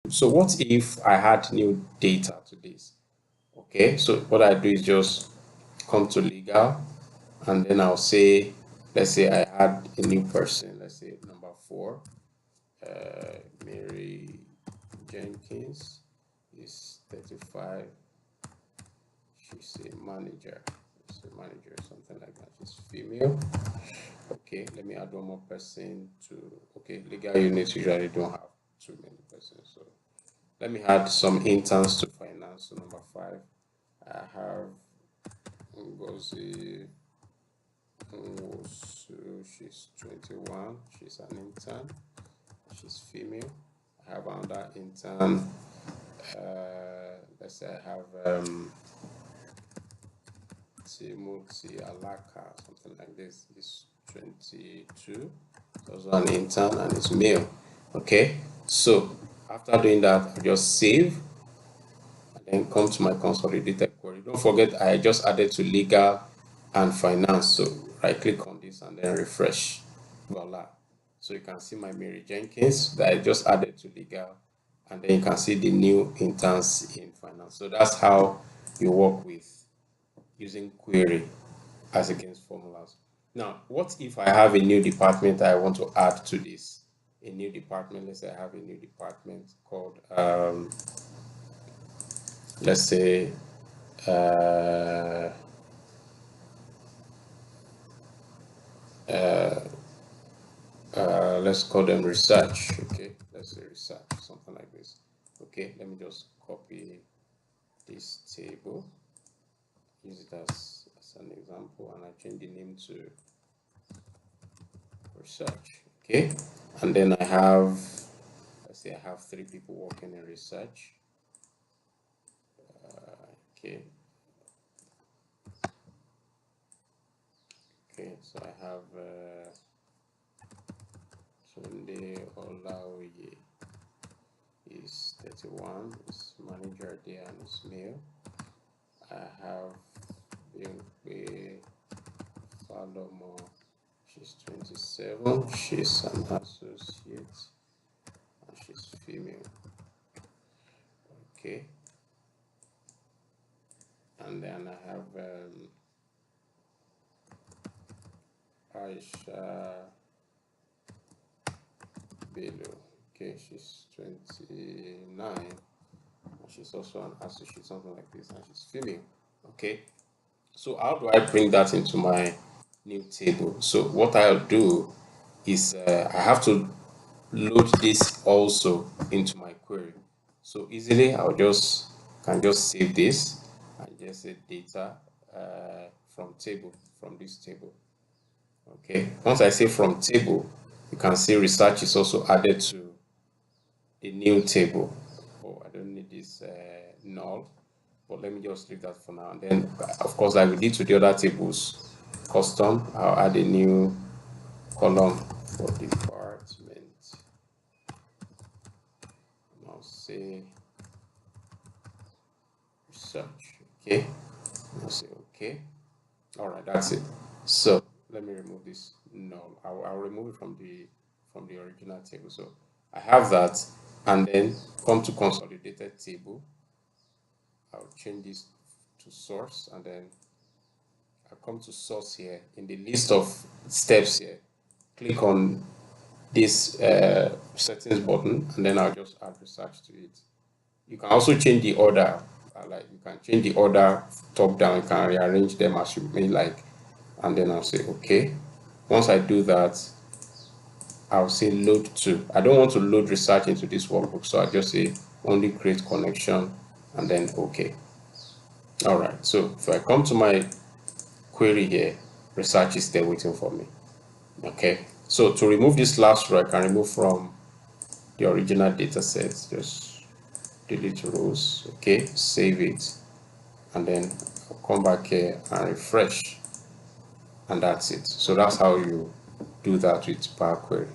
So what if I had new data to this? Okay, so what I do is just come to legal, and then I'll say, let's say I had a new person, let's say number 4, Mary Jenkins is 35. She's a manager. She's a manager, something like that. She's female. Okay, let me add one more person to. Okay, legal units usually don't have too many persons, so let me add some interns to finance. So number 5, I have Ngozi Nwosu. She's 21. She's an intern. She's female. I have another intern. Let's say I have Timothy Alaka, something like this. He's 22. Also an intern and it's male. Okay. So after doing that, I just save and then come to my consolidated query. Don't forget, I just added to legal and finance. So right click on this and then refresh. Voila. So you can see my Mary Jenkins that I just added to legal, and then you can see the new interns in finance. So that's how you work with using query as against formulas. Now, what if I have a new department I want to add to this? A new department, let's say I have a new department called, let's say, uh, let's call them research. Okay, let's say research, something like this. Okay, let me just copy this table, use it as an example, and I change the name to research. Okay, and then I have, let's say I have 3 people working in research. Okay, okay, so I have Sunday Olaoye is 31, is manager there and is male. I have Bimpe Falomo, she's 27, she's an associate and she's female. Okay, and then I have Aisha Bello. Okay, she's 29 and she's also an associate, something like this, and she's female. Okay, so how do I bring that into my new table? So what I'll do is I have to load this also into my query. So easily I'll just can just save this and just say data from table, from this table. Okay, once I say from table, you can see research is also added to the new table. Oh, I don't need this null, but let me just leave that for now. And then, of course, like we did to the other tables, custom, I'll add a new column for department. I'll say research. Okay, I'll say okay. All right, that's it. So let me remove this null. I'll remove it from the original table. So I have that, and then come to consolidated table. I'll change this to source, and then I come to source here in the list of steps here. Click on this settings button, and then I'll just add research to it. You can also change the order. Like you can change the order top down. You can rearrange them as you may like, and then I'll say okay. Once I do that, I'll say load to. I don't want to load research into this workbook, so I just say only create connection, and then okay. All right. So if I come to my query here, research is there waiting for me. Okay, so to remove this last row, I can remove from the original data set, just delete rows. Okay, save it, and then I'll come back here and refresh, and that's it. So that's how you do that with Power Query.